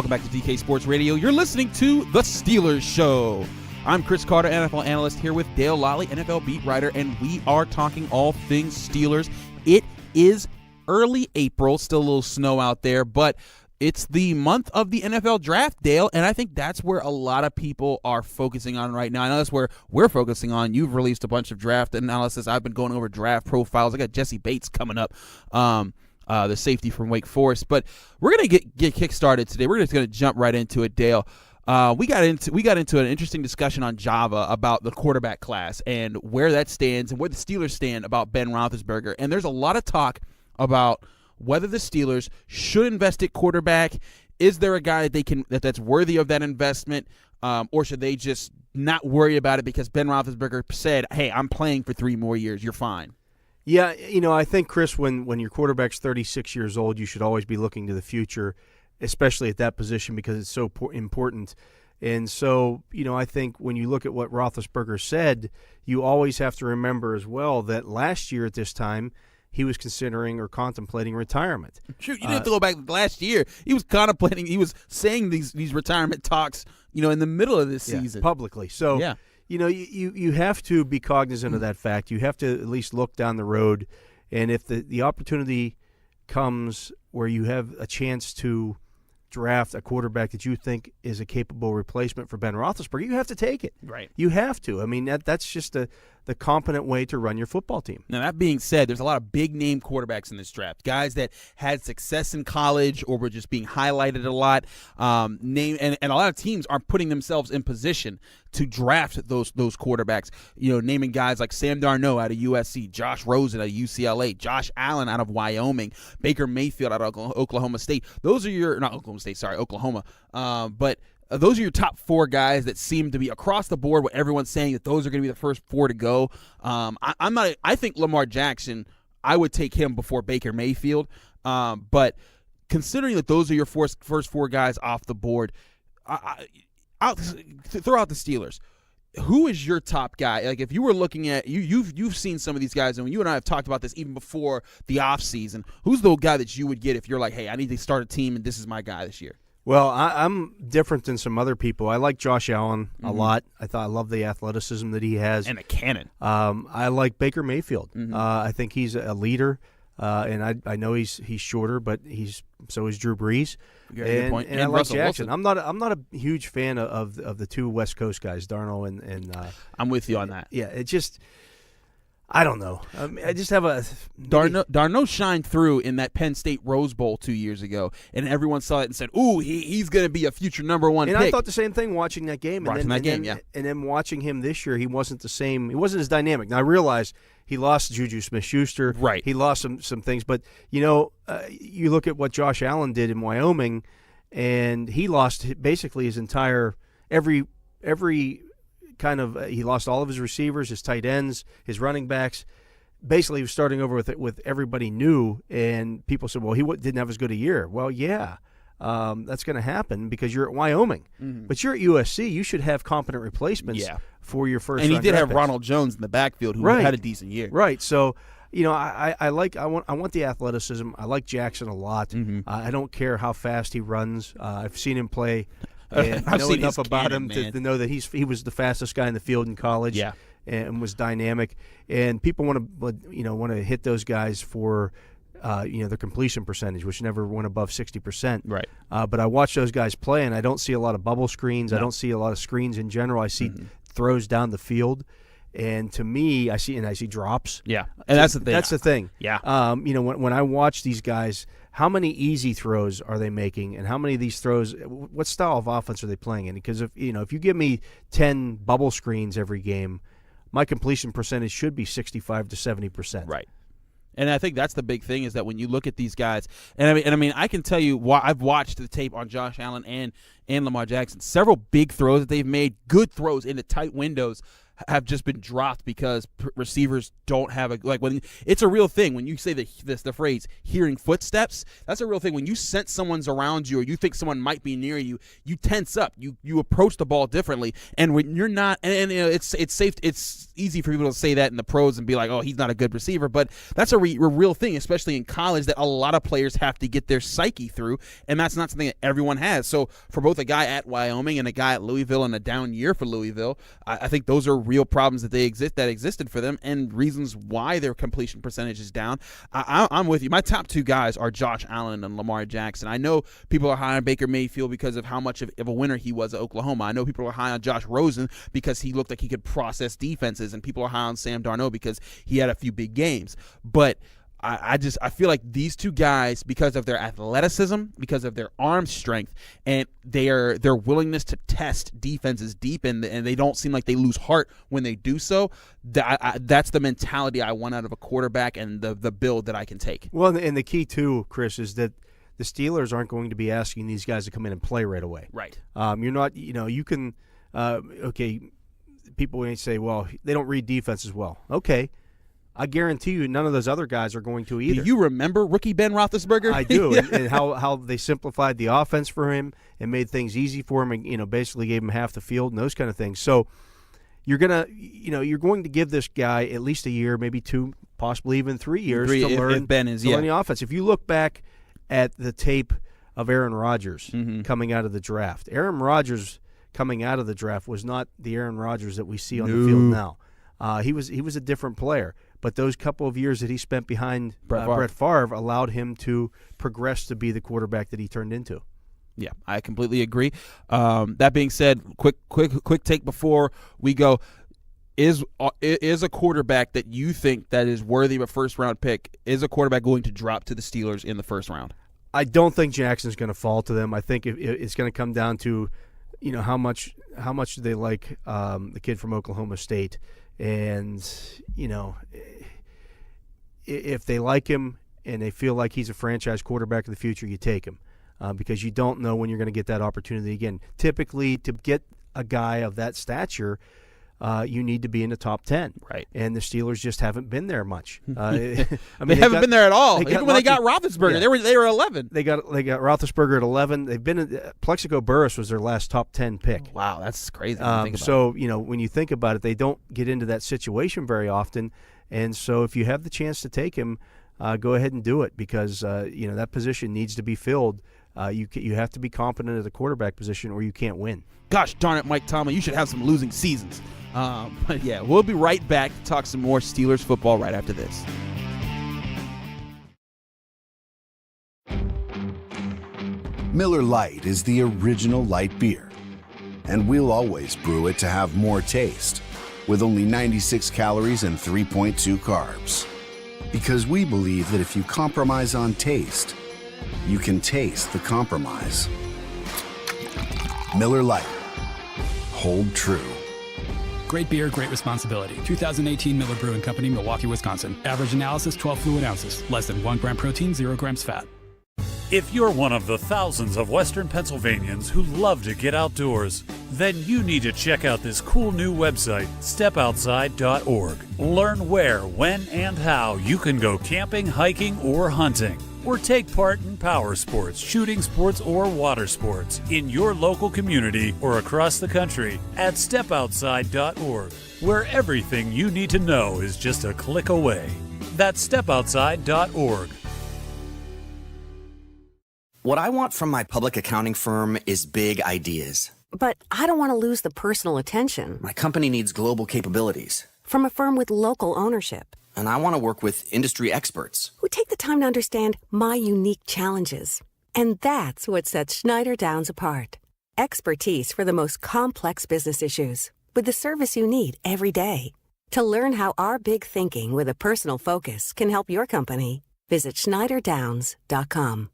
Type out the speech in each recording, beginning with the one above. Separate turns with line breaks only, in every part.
Welcome back to DK Sports Radio. You're listening to The Steelers Show. I'm Chris Carter, NFL analyst, here with Dale Lolley, NFL beat writer, and we are talking all things Steelers. It is early April, still a little snow out there, but it's the month of the NFL draft, Dale, and I think that's where a lot of people are focusing on right now. I know that's where we're focusing on. You've released a bunch of draft analysis. I've been going over draft profiles. I got Jesse Bates coming up, the safety from Wake Forest. But we're going to get kick-started today. We're just going to jump right into it, Dale. We got into an interesting discussion on Java about the quarterback class and where that stands and where the Steelers stand about Ben Roethlisberger. And there's a lot of talk about whether the Steelers should invest at quarterback. Is there a guy that's worthy of that investment, or should they just not worry about it because Ben Roethlisberger said, "Hey, I'm playing for 3 more years. You're fine."
Yeah, I think, Chris, when your quarterback's 36 years old, you should always be looking to the future, especially at that position because it's so important. And so, I think when you look at what Roethlisberger said, you always have to remember as well that last year at this time, he was considering or contemplating retirement.
Sure, you didn't have to go back last year. He was contemplating. He was saying these retirement talks, in the middle of this season
publicly. So,
yeah.
You have to be cognizant of that fact. You have to at least look down the road, and if the opportunity comes where you have a chance to draft a quarterback that you think is a capable replacement for Ben Roethlisberger, you have to take it.
Right.
You have to. I mean, that's just the competent way to run your football team.
Now, that being said, there's a lot of big-name quarterbacks in this draft, guys that had success in college or were just being highlighted a lot. And a lot of teams are putting themselves in position to draft those quarterbacks, naming guys like Sam Darnold out of USC, Josh Rosen out of UCLA, Josh Allen out of Wyoming, Baker Mayfield out of Oklahoma State. Those are Oklahoma. But those are your top 4 guys that seem to be across the board. What everyone's saying that those are going to be the first 4 to go. I think Lamar Jackson, I would take him before Baker Mayfield. But considering that those are your first 4 guys off the board, I'll throw out the Steelers. Who is your top guy? Like, if you were looking at you've seen some of these guys, and you and I have talked about this even before the offseason. Who's the guy that you would get if you're like, hey, I need to start a team and this is my guy this year?
Well, I'm different than some other people. I like Josh Allen a lot. I love the athleticism that he has.
And a cannon.
I like Baker Mayfield. I think he's a leader, and I know he's shorter, but so is Drew Brees.
Good point.
And I like Jackson. Wilson. I'm not a huge fan of the 2 West Coast guys, Darnold and
I'm with you on that.
Yeah, it just I don't know. I just have a
Darnold shined through in that Penn State Rose Bowl 2 years ago, and everyone saw it and said, "Ooh, he's going to be a future #1 pick."
And I thought the same thing watching that game.
And
then watching him this year, he wasn't the same. He wasn't as dynamic. Now I realize he lost Juju Smith-Schuster.
Right.
He lost some things, but you look at what Josh Allen did in Wyoming, and he lost basically his entire every. He lost all of his receivers, his tight ends, his running backs. Basically, he was starting over with everybody new, and people said, well, he didn't have as good a year. Well, yeah, that's going to happen because you're at Wyoming. Mm-hmm. But you're at USC. You should have competent replacements for your first
And he did have
picks.
Ronald Jones in the backfield who had a decent year.
Right, so I want the athleticism. I like Jackson a lot. Mm-hmm. I don't care how fast he runs. I've seen him play. And I know enough about him to know that he was the fastest guy in the field in college, and was dynamic. And people want to hit those guys for their completion percentage, which never went above 60%.
Right.
But I watch those guys play, and I don't see a lot of bubble screens. No. I don't see a lot of screens in general. I see throws down the field. And to me, I see drops.
Yeah, and that's the thing.
That's the thing.
Yeah.
When I watch these guys, how many easy throws are they making, and how many of these throws? What style of offense are they playing in? Because if you give me 10 bubble screens every game, my completion percentage should be 65 to 70%.
Right. And I think that's the big thing is that when you look at these guys, and I mean, I can tell you I've watched the tape on Josh Allen and Lamar Jackson. Several big throws that they've made, good throws into tight windows, have just been dropped because receivers don't have when it's a real thing. When you say the phrase hearing footsteps, that's a real thing. When you sense someone's around you or you think someone might be near you, you tense up. You approach the ball differently. And when you're not, and it's safe. It's easy for people to say that in the pros and be like, oh, he's not a good receiver. But that's a real thing, especially in college, that a lot of players have to get their psyche through, and that's not something that everyone has. So for both a guy at Wyoming and a guy at Louisville and a down year for Louisville, I think those are real problems that existed for them and reasons why their completion percentage is down. I'm with you. My top two guys are Josh Allen and Lamar Jackson. I know people are high on Baker Mayfield because of how much of a winner he was at Oklahoma. I know people are high on Josh Rosen because he looked like he could process defenses, and people are high on Sam Darnold because he had a few big games. But I feel like these two guys, because of their athleticism, because of their arm strength, and their willingness to test defenses deep, and they don't seem like they lose heart when they do so, that's the mentality I want out of a quarterback and the build that I can take. Well,
and the key, too, Chris, is that the Steelers aren't going to be asking these guys to come in and play right away.
Right.
You're not, you can, people may say, well, they don't read defenses well. Okay. I guarantee you none of those other guys are going to either.
Do you remember rookie Ben Roethlisberger?
I do, and how they simplified the offense for him and made things easy for him and, basically gave him half the field and those kind of things. So you're going to give this guy at least a year, maybe 2, possibly even 3 years to learn the offense. If you look back at the tape of Aaron Rodgers coming out of the draft, Aaron Rodgers coming out of the draft was not the Aaron Rodgers that we see on the field now. He was a different player. But those couple of years that he spent behind Brett Favre allowed him to progress to be the quarterback that he turned into.
Yeah, I completely agree. That being said, quick take before we go. Is a quarterback that you think that is worthy of a first-round pick, is a quarterback going to drop to the Steelers in the first round?
I don't think Jackson's going to fall to them. I think it's going to come down to, how much they like the kid from Oklahoma State. And, if they like him and they feel like he's a franchise quarterback of the future, you take him because you don't know when you're going to get that opportunity again. Typically, to get a guy of that stature, you need to be in the top 10.
Right.
And the Steelers just haven't been there much.
They haven't been there at all. Even when they got Roethlisberger, they were 11.
They got Roethlisberger at 11. They've been Plexico Burress was their last top 10 pick.
Wow, that's crazy.
So when you think about it, they don't get into that situation very often. And so if you have the chance to take him, go ahead and do it because that position needs to be filled. You have to be competent at the quarterback position or you can't win.
Gosh darn it, Mike Tomlin, you should have some losing seasons. But yeah, we'll be right back to talk some more Steelers football right after this.
Miller Lite is the original light beer, and we'll always brew it to have more taste, with only 96 calories and 3.2 carbs. Because we believe that if you compromise on taste, you can taste the compromise. Miller Lite. Hold true.
Great beer, great responsibility. 2018 Miller Brewing Company, Milwaukee, Wisconsin. Average analysis, 12 fluid ounces. Less than 1 gram protein, 0 grams fat.
If you're one of the thousands of Western Pennsylvanians who love to get outdoors, then you need to check out this cool new website, stepoutside.org. Learn where, when, and how you can go camping, hiking, or hunting. Or take part in power sports, shooting sports, or water sports in your local community or across the country at stepoutside.org, where everything you need to know is just a click away. That's stepoutside.org.
What I want from my public accounting firm is big ideas.
But I don't want to lose the personal attention.
My company needs global capabilities.
From a firm with local ownership.
And I want to work with industry experts
who take the time to understand my unique challenges. And that's what sets Schneider Downs apart. Expertise for the most complex business issues with the service you need every day. To learn how our big thinking with a personal focus can help your company, visit schneiderdowns.com.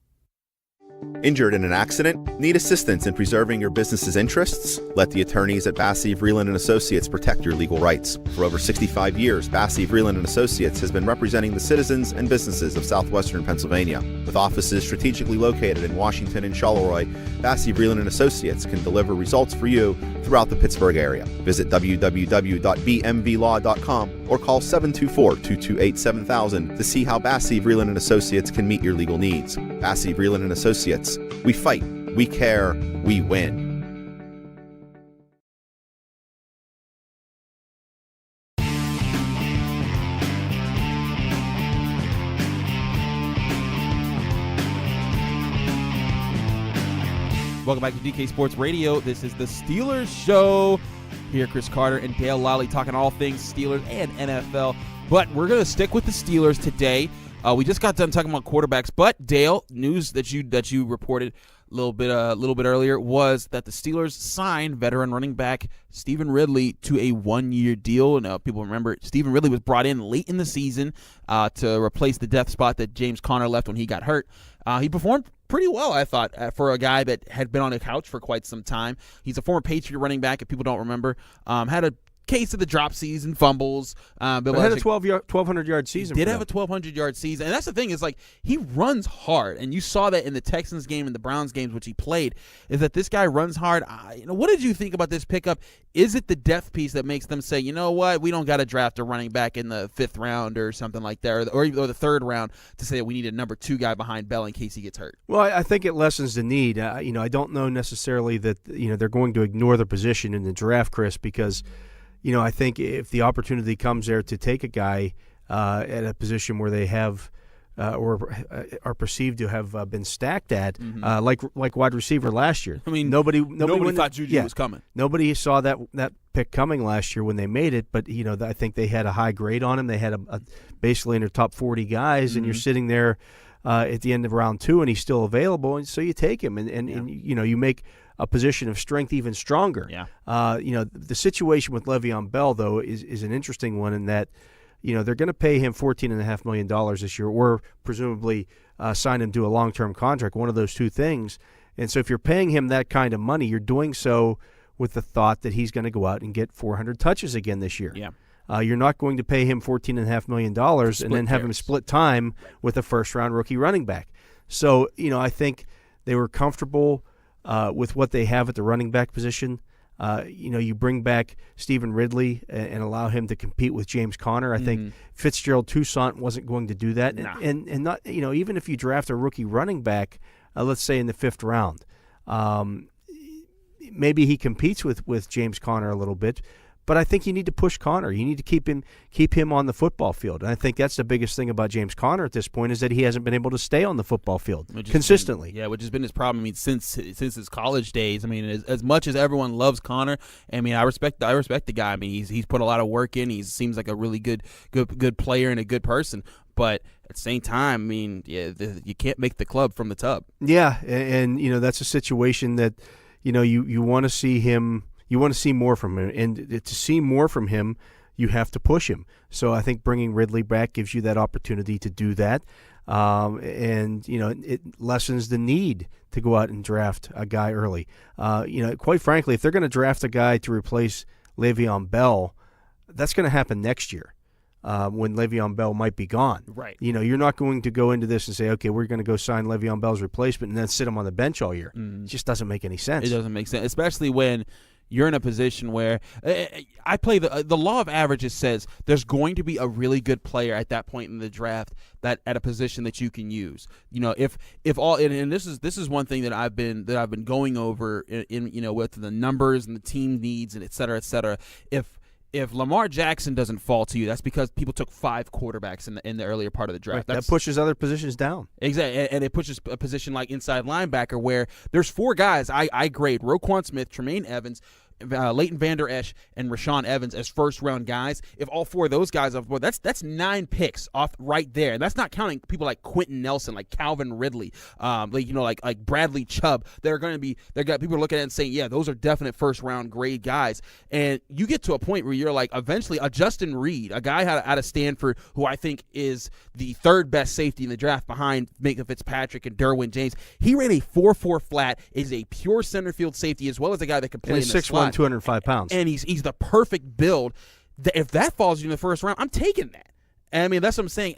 Injured in an accident? Need assistance in preserving your business's interests? Let the attorneys at Bassey, Vreeland & Associates protect your legal rights. For over 65 years, Bassey, Vreeland & Associates has been representing the citizens and businesses of southwestern Pennsylvania. With offices strategically located in Washington and Charleroi, Bassey, Vreeland & Associates can deliver results for you throughout the Pittsburgh area. Visit www.bmvlaw.com or call 724-228-7000 to see how Bassey, Vreeland & Associates can meet your legal needs. Bassey, Vreeland & Associates. We fight, we care, we win.
Welcome back to DK Sports Radio. This is the Steelers Show. Here, Chris Carter and Dale Lolley talking all things Steelers and NFL. But we're going to stick with the Steelers today. We just got done talking about quarterbacks, but Dale, news that you reported a little bit earlier was that the Steelers signed veteran running back Stevan Ridley to a 1-year deal. Now, people remember Stevan Ridley was brought in late in the season to replace the depth spot that James Conner left when he got hurt. He performed pretty well, I thought, for a guy that had been on the couch for quite some time. He's a former Patriot running back, if people don't remember. Had a case of the drop season, fumbles.
But had a 1,200-yard season.
He did have a 1,200-yard season. And that's the thing, is like he runs hard. And you saw that in the Texans game and the Browns games, which he played, is that this guy runs hard. What did you think about this pickup? Is it the depth piece that makes them say, you know what, we don't got to draft a running back in the 5th round or something like that, or the 3rd round to say that we need a number 2 guy behind Bell in case he gets hurt?
Well, I think it lessens the need. I don't know necessarily that they're going to ignore the position in the draft, Chris, because I think if the opportunity comes there to take a guy at a position where they have or are perceived to have been stacked at, like wide receiver last year.
I mean,
nobody
thought Juju was coming.
Nobody saw that pick coming last year when they made it, but I think they had a high grade on him. They had a basically in their top 40 guys, and you're sitting there at the end of round 2, and he's still available, and so you take him, and you make a position of strength even stronger.
Yeah.
The situation with Le'Veon Bell, though, is an interesting one in that, they're going to pay him $14.5 million this year, or presumably sign him to a long-term contract, one of those two things. And so if you're paying him that kind of money, you're doing so with the thought that he's going to go out and get 400 touches again this year.
Yeah.
You're not going to pay him $14.5 million and then have him split time with a first-round rookie running back. So, I think they were comfortable with what they have at the running back position. You bring back Stevan Ridley and allow him to compete with James Conner. I think Fitzgerald Toussaint wasn't going to do that.
Nah.
And not, even if you draft a rookie running back, let's say in the 5th round, maybe he competes with James Conner a little bit. But I think you need to push Conner. You need to keep him on the football field. And I think that's the biggest thing about James Conner at this point, is that he hasn't been able to stay on the football field consistently.
Which has been his problem. I mean, since his college days. I mean, as much as everyone loves Conner, I mean, I respect the guy. I mean, he's put a lot of work in. He seems like a really good player and a good person. But at the same time, I mean, you can't make the club from the tub.
Yeah, and that's a situation that you want to see him. You want to see more from him, and to see more from him, you have to push him. So I think bringing Ridley back gives you that opportunity to do that, and it lessens the need to go out and draft a guy early. Quite frankly, if they're going to draft a guy to replace Le'Veon Bell, that's going to happen next year. When Le'Veon Bell might be gone.
Right.
You're not going to go into this and say, okay, we're going to go sign Le'Veon Bell's replacement and then sit him on the bench all year. It just doesn't make any sense.
It doesn't make sense, especially when you're in a position where I play the law of averages says there's going to be a really good player at that point in the draft that at a position that you can use. If all and this is one thing that I've been going over in with the numbers and the team needs and et cetera, et cetera. If Lamar Jackson doesn't fall to you, that's because people took 5 quarterbacks in the earlier part of the draft.
Right, that pushes other positions down.
Exactly, and it pushes a position like inside linebacker where there's 4 guys I grade: Roquan Smith, Tremaine Evans, Leighton Vander Esch, and Rashawn Evans as first-round guys. If all 4 of those guys are, well, that's 9 picks off right there, and that's not counting people like Quentin Nelson, like Calvin Ridley, like Bradley Chubb. People are looking at it and saying, yeah, those are definite first-round grade guys. And you get to a point where you're like, eventually, a Justin Reed, a guy out of Stanford, who I think is the 3rd best safety in the draft behind Minka Fitzpatrick and Derwin James. He ran a 4.4 flat, is a pure center field safety, as well as a guy that can play in the slot.
6'1", 205 pounds.
And he's the perfect build. If that falls in the first round, I'm taking that. I mean, that's what I'm saying.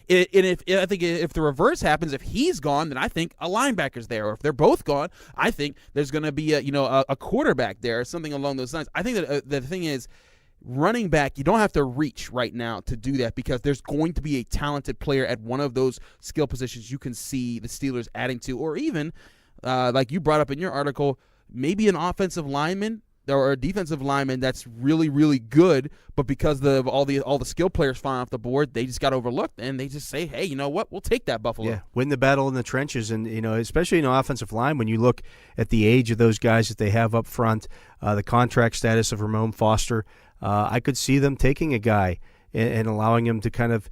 If the reverse happens, if he's gone, then I think a linebacker's there. Or if they're both gone, I think there's going to be a quarterback there or something along those lines. I think that the thing is, running back, you don't have to reach right now to do that, because there's going to be a talented player at one of those skill positions you can see the Steelers adding to, or even, like you brought up in your article, maybe an offensive lineman or a defensive lineman that's really, really good, but because of all the skill players falling off the board, they just got overlooked, and they just say, hey, you know what, we'll take that, Buffalo.
Yeah, win the battle in the trenches, and especially in offensive line, when you look at the age of those guys that they have up front, the contract status of Ramon Foster, I could see them taking a guy and allowing him to kind of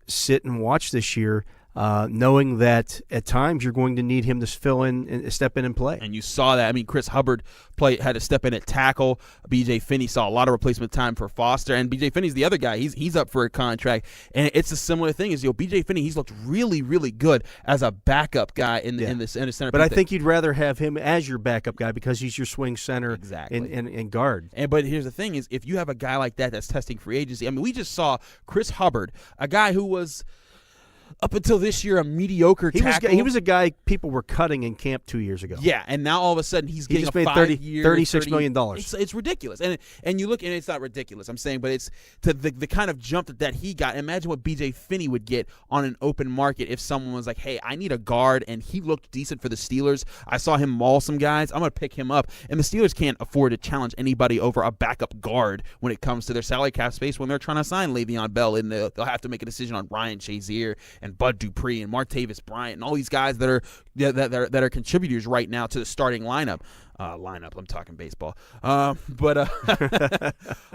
sit and watch this year, knowing that at times you're going to need him to fill in and step in and play.
And you saw that. I mean, Chris Hubbard had to step in at tackle. B.J. Finney saw a lot of replacement time for Foster, and B.J. Finney's the other guy. He's up for a contract, and it's a similar thing. B.J. Finney, he's looked really, really good as a backup guy in the center.
But I think you'd rather have him as your backup guy because he's your swing center and guard.
But here's the thing: is if you have a guy like that that's testing free agency. I mean, we just saw Chris Hubbard, a guy who was, up until this year, a mediocre tackle.
He was a guy people were cutting in camp 2 years ago.
Yeah, and now all of a sudden he's getting
just made $36 million.
It's ridiculous. And you look, and it's not ridiculous, I'm saying, but it's to the kind of jump that he got. Imagine what B.J. Finney would get on an open market if someone was like, hey, I need a guard, and he looked decent for the Steelers. I saw him maul some guys. I'm going to pick him up. And the Steelers can't afford to challenge anybody over a backup guard when it comes to their salary cap space when they're trying to sign Le'Veon Bell, and they'll have to make a decision on Ryan Shazier and Bud Dupree and Martavis Bryant and all these guys that are contributors right now to the starting lineup. I'm talking baseball. All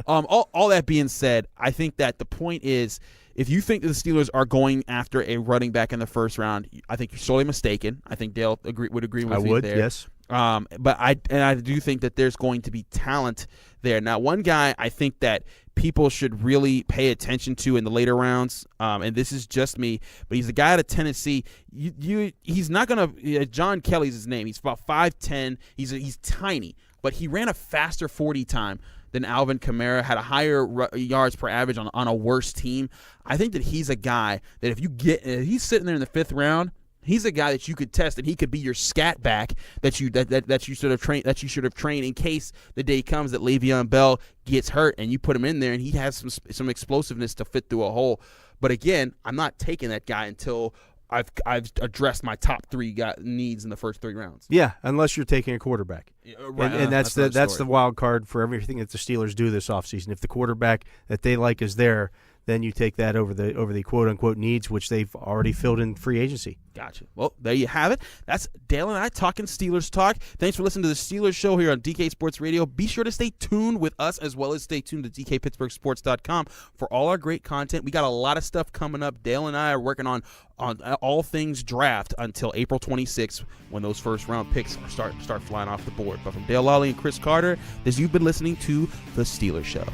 that being said, I think that the point is, if you think that the Steelers are going after a running back in the first round, I think you're sorely mistaken. I think Dale would agree with me there.
Yes.
But I do think that there's going to be talent there. Now, one guy I think that people should really pay attention to in the later rounds, and this is just me, but he's a guy out of Tennessee. He's not going to John Kelly's his name. He's about 5'10". He's tiny, but he ran a faster 40 time than Alvin Kamara, had a higher yards per average on a worse team. I think that he's a guy that if he's sitting there in the 5th round, he's a guy that you could test, and he could be your scat back that you should have trained in case the day comes that Le'Veon Bell gets hurt, and you put him in there, and he has some explosiveness to fit through a hole. But again, I'm not taking that guy until I've addressed my top 3 needs in the first 3 rounds.
Yeah, unless you're taking a quarterback.
Right,
and that's the wild card for everything that the Steelers do this offseason. If the quarterback that they like is there, then you take that over the quote-unquote needs, which they've already filled in free agency.
Gotcha. Well, there you have it. That's Dale and I talking Steelers talk. Thanks for listening to the Steelers show here on DK Sports Radio. Be sure to stay tuned with us, as well as stay tuned to DKPittsburghSports.com for all our great content. We got a lot of stuff coming up. Dale and I are working on all things draft until April 26th, when those first-round picks start flying off the board. But from Dale Lolley and Chris Carter, you've been listening to the Steelers show.